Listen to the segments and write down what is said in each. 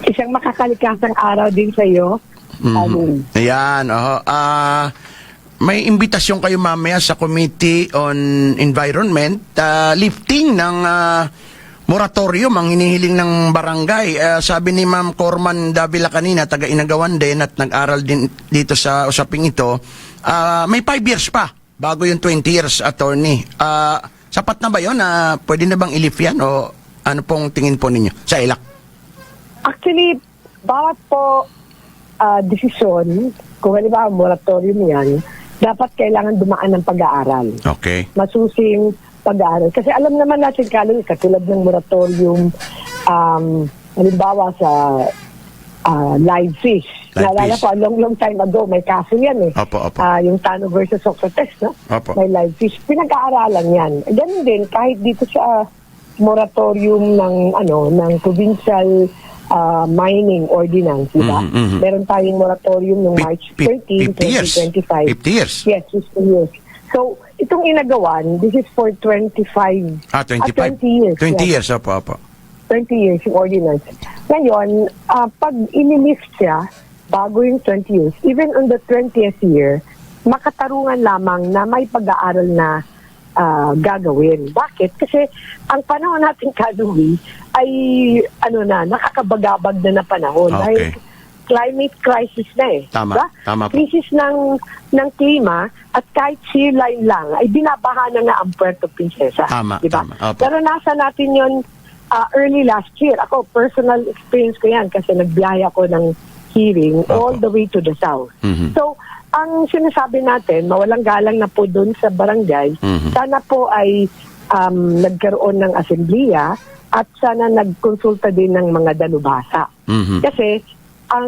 Isang makakalikasang araw din sa iyo. Ayan, may imbitasyon kayo mamaya sa Committee on Environment, lifting ng moratorium ang hinihiling ng barangay. Sabi ni Ma'am Corman Davila kanina, taga Inagawan din at nag-aral din dito sa usaping ito, may 5 years pa bago yung 20 years, attorney. Sapat na ba yun? Pwede na bang i-lift yan o ano pong tingin po ninyo sa ILAC? Actually, bawat po desisyon, kung halimbawa moratorium yan, dapat kailangan dumaan ng pag-aaral. Okay. Masusing pag-aaral. Kasi alam naman natin, katulad ng moratorium, halimbawa sa live fish. Naalala ko, a long time ago, may kaso yan eh. Opo. Yung Tano versus Socrates, no? Opo. May live fish. Pinag-aaralan yan. Ganun din, kahit dito sa moratorium ng provincial mining ordinance, diba? Meron tayong moratorium noong March 13, 2025. 50 years? Yes, 50 years. So, itong Inagawan, this is for 25. 25? 20 years. 20 yes. years, opo. 20 years yung ordinance. Ngayon, pag inilift siya, bago yung 20 years, even on the 20th year, makatarungan lamang na may pag-aaral na gagawin. Bakit? Kasi ang panahon natin, Kaluwi, ay nakakabagabag na panahon. Okay. Ay climate crisis na eh. Tama. Diba? Tama po. Crisis ng klima at kahit sea line lang ay binabaha na nga ang Puerto Princesa. Tama. Diba? Tama. Opo. Pero nasa natin yun early last year. Ako, personal experience ko yan kasi nagbiyahe ako ng hearing all the way to the south. So, ang sinasabi natin, mawalang galang na po doon sa barangay, sana po ay nagkaroon ng asembleya at sana nagkonsulta din ng mga dalubhasa. Kasi, ang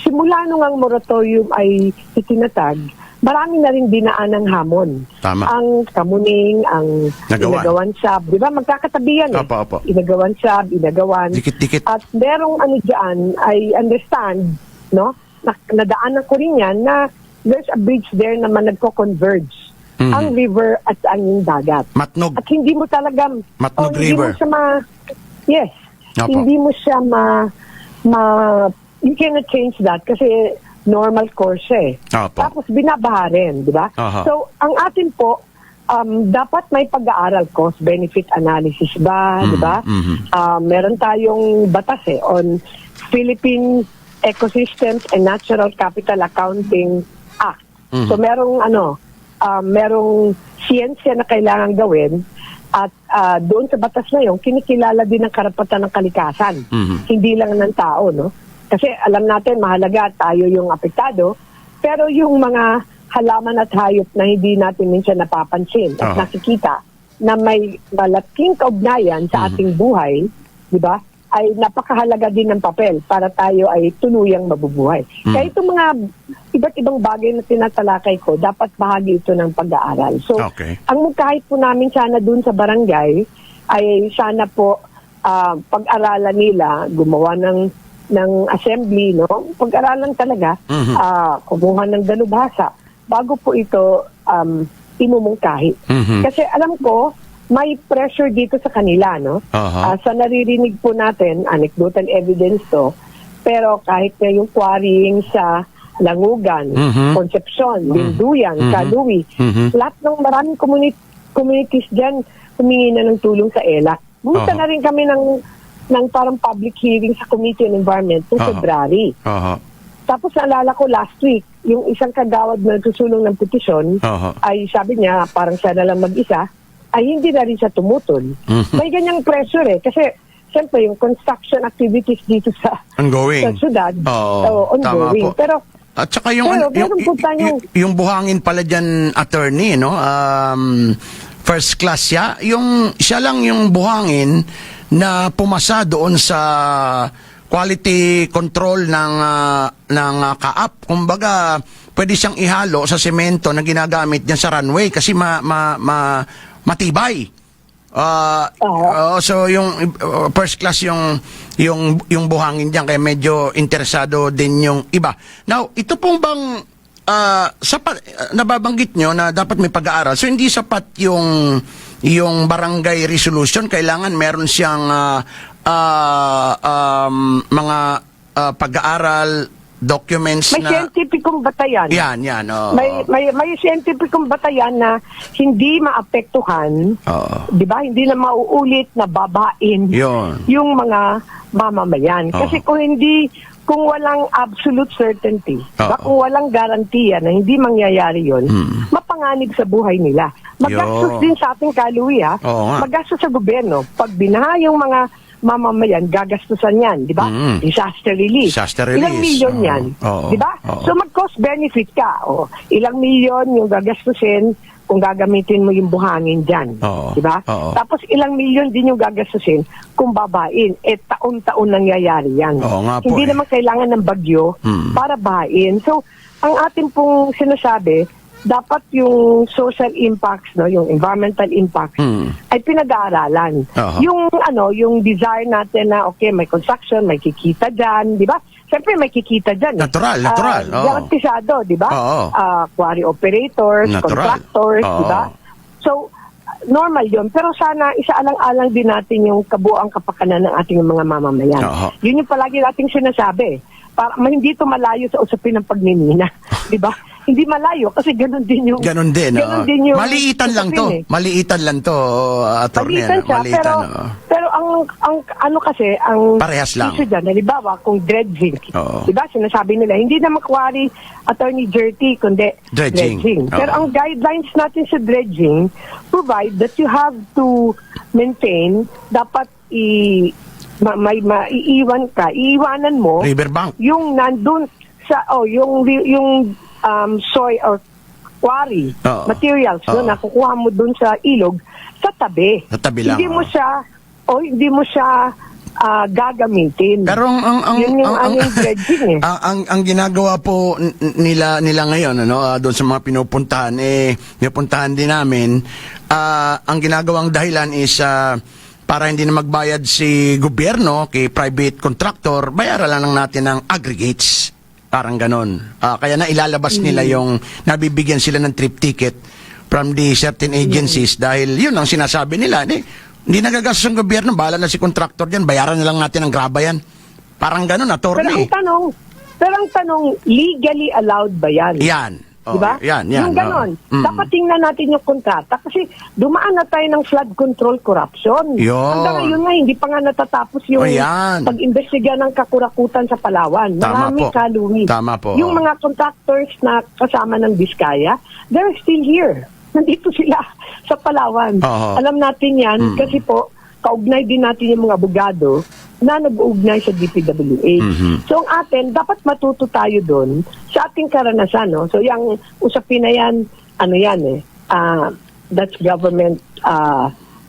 simula nung ang moratorium ay itinatag, marami na rin dinaan ng hamon. Tama. Ang Kamuning, ang Inagawan Sab, di ba? Magkakatabi yan eh. Opo. Inagawan Sab, Inagawan. Dikit-dikit. At merong dyan, I understand, no? Nadaanan ko rin yan na there's a bridge there naman nagko-converge ang river at ang dagat. Matnog. At hindi mo talaga... Matnog Hindi River. mo siya yes. Opo. Hindi mo siya you cannot change that kasi normal course eh. Opo. Tapos binabaha rin, di ba? Aha. So, ang atin po, dapat may pag-aaral, cost-benefit analysis ba, di ba? Meron tayong batas on Philippine Ecosystems and Natural Capital Accounting Act. So, merong siyensya na kailangan gawin at doon sa batas na yun, kinikilala din ang karapatan ng kalikasan. Hindi lang ng tao, no? Kasi alam natin, mahalaga tayo yung apektado, pero yung mga halaman at hayop na hindi natin minsan napapansin at nakikita na may malaking kaugnayan sa ating buhay, di ba, ay napakahalaga din ng papel para tayo ay tuluyang mabubuhay. Kaya itong mga iba't ibang bagay na tinatalakay ko, dapat bahagi ito ng pag-aaral. So, ang kahit po namin sana dun sa barangay, ay sana po pag-aralan nila, gumawa ng assembly, no? Pag-aralan talaga, kumuha ng dalubhasa bago po ito imumungkahi. Kasi alam ko, may pressure dito sa kanila, no? Sa naririnig po natin, anecdotal evidence to, pero kahit na yung quarrying sa Langugan, Concepcion, Linduyan, Kaluwi, lahat ng maraming communities dyan humingi na ng tulong sa ELAC. Bumunta na rin kami ng parang public hearing sa Committee on Environment noong February. Tapos naalala ko last week, yung isang kagawad na susulong ng petisyon, ay sabi niya, parang siya na lang mag-isa, ay hindi na rin siya tumutol. May ganyang pressure eh. Kasi, siyempre, yung construction activities dito sa syudad, ongoing. Pero, at saka yung buhangin pala dyan, attorney, no? First class siya. Siya lang yung buhangin na pumasa doon sa quality control ng kaap. Kumbaga, pwede siyang ihalo sa semento na ginagamit niya sa runway kasi matibay. So yung first class yung buhangin diyan, kaya medyo interesado din yung iba. Now, ito pong bang nababanggit nyo na dapat may pag-aaral. So hindi sapat yung barangay resolution, kailangan meron siyang mga pag-aaral, documents May na... scientificong batayan. Yan. Oo. May scientificong batayan na hindi maapektuhan, di ba? Hindi na mauulit na babain Yun. yung mga mamamayan. Kasi kung walang absolute certainty, diba? Kung walang garantiya na hindi mangyayari yun, mapanganib sa buhay nila. Magastos din sa ating kaluwi, ha? Magastos sa gobyerno. Pag binaha yung mga mamamayan, gagastusan yan, di ba? Disaster relief. Ilang milyon yan, di ba? So mag-cost benefit ka. Ilang milyon yung gagastusin kung gagamitin mo yung buhangin dyan, di ba? Tapos ilang milyon din yung gagastusin kung babain. Taon-taon nangyayari yan. Hindi naman kailangan ng bagyo para bahain. So, ang ating pong sinasabi, dapat yung social impacts, yung environmental impacts ay pinag-aaralan. Yung desire natin na may construction, may kikita diyan, di ba? Siyempre may kikita diyan. Natural. Garantisado, di ba? Quarry operators, contractors, di ba? So normal 'yon, pero sana isaalang-alang din natin yung kabuuang kapakanan ng ating mga mamamayan. Yun yung palagi nating sinasabi. Para hindi ito malayo sa usapin ng pagninina, di ba? Hindi malayo kasi ganun din yung maliitan lang to. Maliitan lang to, attorney. Maliitan siya, pero ang kasi ang parehas lang. Issue dyan, halimbawa kung dredging, di ba? Sinasabi nila hindi na quarry, attorney, dirty, kundi dredging. Pero ang guidelines natin sa dredging provide that you have to maintain, dapat iiwanan mo riverbank yung nandun sa yung soil or quarry materials na kukuha mo dun sa ilog sa tabi. Sa tabi lang. Hindi mo siya gagamitin. Pero ang dredging ang ginagawa po nila ngayon doon sa mga pinupuntahan din namin, ang ginagawang dahilan is para hindi na magbayad si gobyerno kay private contractor, bayaran lang natin ng aggregates. Parang ganon. Kaya na ilalabas nila yung nabibigyan sila ng trip ticket from the certain agencies dahil yun ang sinasabi nila. Hindi nagagastos ang gobyerno, bahala na si contractor dyan, bayaran na lang natin ang graba yan. Parang ganon, attorney. Pero ang tanong, legally allowed ba yan? Yan. Diba? Yan. Yung ganon. Dapat tingnan natin yung kontrata kasi dumaan na tayo ng flood control corruption. Hanggang ngayon nga, hindi pa nga natatapos yung pag-imbestiga ng kakurakutan sa Palawan. Maraming kaluwi. Tama po. Yung mga contractors na kasama ng Biskaya, they're still here. Nandito sila sa Palawan. Alam natin yan kasi po, kaugnay din natin yung mga abogado na nag-uugnay sa DPWH. So ang atin, dapat matuto tayo doon sa ating karanasan. So yung usapin na yan, that's government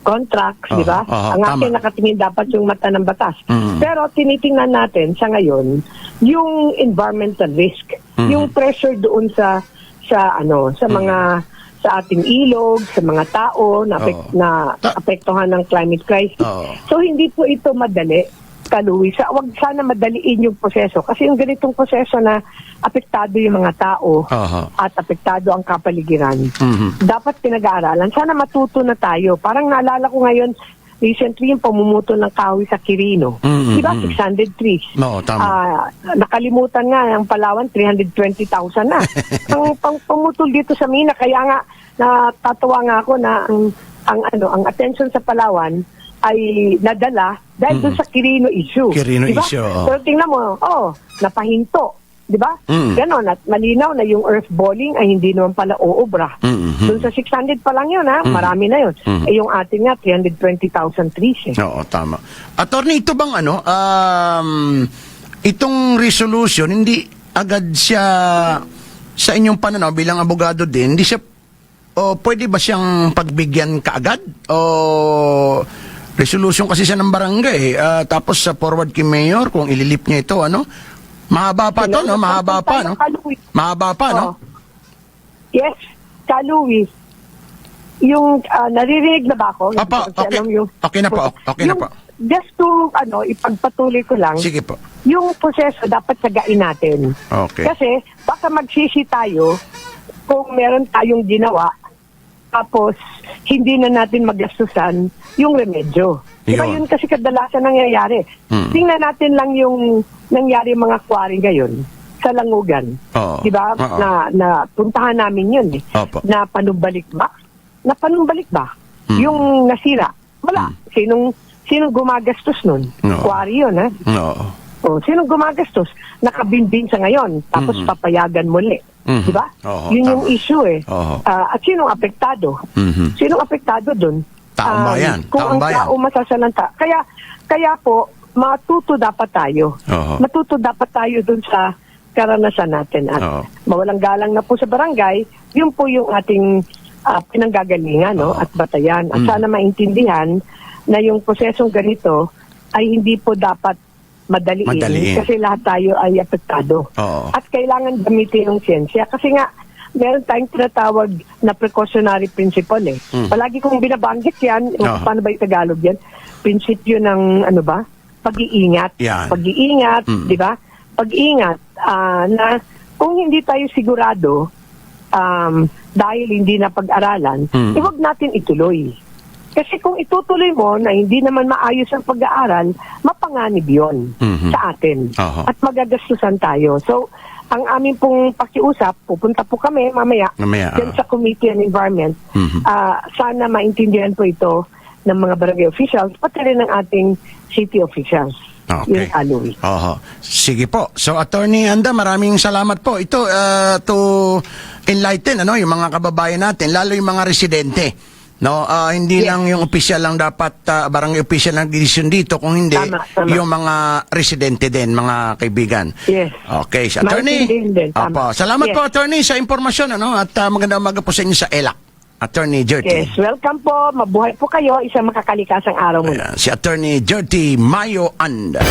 contracts, di ba? Ang atin nakatingin dapat yung mata ng batas. Pero tinitingnan natin sa ngayon, yung environmental risk, yung pressure doon sa mga sa ating ilog, sa mga tao na apektuhan ng climate crisis. So hindi po ito madali, kaluwi. Wag sana madaliin yung proseso kasi yung ganitong proseso na apektado yung mga tao at apektado ang kapaligiran. Dapat pinag-aaralan. Sana matuto na tayo. Parang naalala ko ngayon recently yung pamumuto ng kahoy sa Quirino. Diba? 600 trees. Tama. Nakalimutan nga ang Palawan, 320,000 na. Ang pamutol dito sa Mina, kaya nga natatawa nga ako na ang attention sa Palawan ay nadala dahil doon sa Quirino issue. Diba? Pero tingnan mo, napahinto. Diba? Ganon, at malinaw na yung earth balling ay hindi naman pala uobra. Doon sa 600 pa lang yun, marami na yun. Yung atin nga, 320,000 trees. Oo, tama. Attorney, ito bang itong resolution, hindi agad siya sa inyong pananaw bilang abogado din, hindi siya, pwede ba siyang pagbigyan kaagad? O resolution kasi siya ng barangay, tapos sa forward kay Mayor, kung ililip niya ito, mahaba pa to, no? Mahaba pa, no? Mahaba pa, no? Yes, Kaluwi. Yung, naririnig na ba ako? Okay na po. Just to, ipagpatuloy ko lang. Sige po. Yung proseso, dapat sagain natin. Okay. Kasi, baka magsisi tayo kung meron tayong ginawa, tapos, hindi na natin magastusan yung remedyo. Diba Yun. yun kasi kadalasan nangyayari. Tingnan natin lang yung nangyari mga quarry ngayon sa Langugan. Oo. Diba? Oo. Na puntahan namin yun eh. Opo. Na panumbalik ba? Yung nasira. Wala. Sinong gumagastos nun? Oo. Quarry yun, ha? Oo. O, sinong gumagastos? Nakabinbin sa ngayon, tapos papayagan muli. Mhm. Diba? Oo, Yun yung tama. issue eh. Oo. At sinong apektado? Mhm. Sinong apektado dun? Taong bayan. Kung Taong ang bayan. tao masasalanta. Kaya po, matuto dapat tayo. Oo. Matuto dapat tayo dun sa karanasan natin. At Oo. mawalang galang na po sa barangay, yun po yung ating pinanggagalingan, no? Oo. At batayan. At sana maintindihan na yung prosesong ganito ay hindi po dapat madaliin. Kasi lahat tayo ay apektado. Oo. At kailangan gamitin yung siyensya. Kasi nga, meron tayong tinatawag na precautionary principle eh. Palagi kong binabanggit yan, paano ba yung Tagalog yan? Prinsipyo ng pag-iingat. Yan. Pag-iingat, di ba? Pag-iingat na kung hindi tayo sigurado dahil hindi na pag-aralan, huwag natin ituloy. Kasi kung itutuloy mo na hindi naman maayos ang pag-aaral, mapanganib yun sa atin. Aha. At magagastusan tayo. So, ang aming pong pakiusap, pupunta po kami mamaya dyan sa Committee on Environment. Sana maintindihan po ito ng mga barangay officials, pati rin ng ating city officials. Okay. Yung Aloy. Oho. Sige po. So, Attorney Anda, maraming salamat po. Ito, to enlighten, yung mga kababayan natin, lalo yung mga residente. No, hindi lang yung official lang dapat barangay official ang decision dito, kung hindi Tama. yung mga residente din, mga kaibigan. Yes. Okay, si Attorney. Maintindihan din, tama. Opo. Salamat Yes. po, Attorney, sa impormasyon, at magandang umaga po sa inyo sa ELAC. Attorney Jerty. Yes, welcome po. Mabuhay po kayo. Isang makakalikasang araw muna. Ayan, si Attorney Jerty Mayo Anda.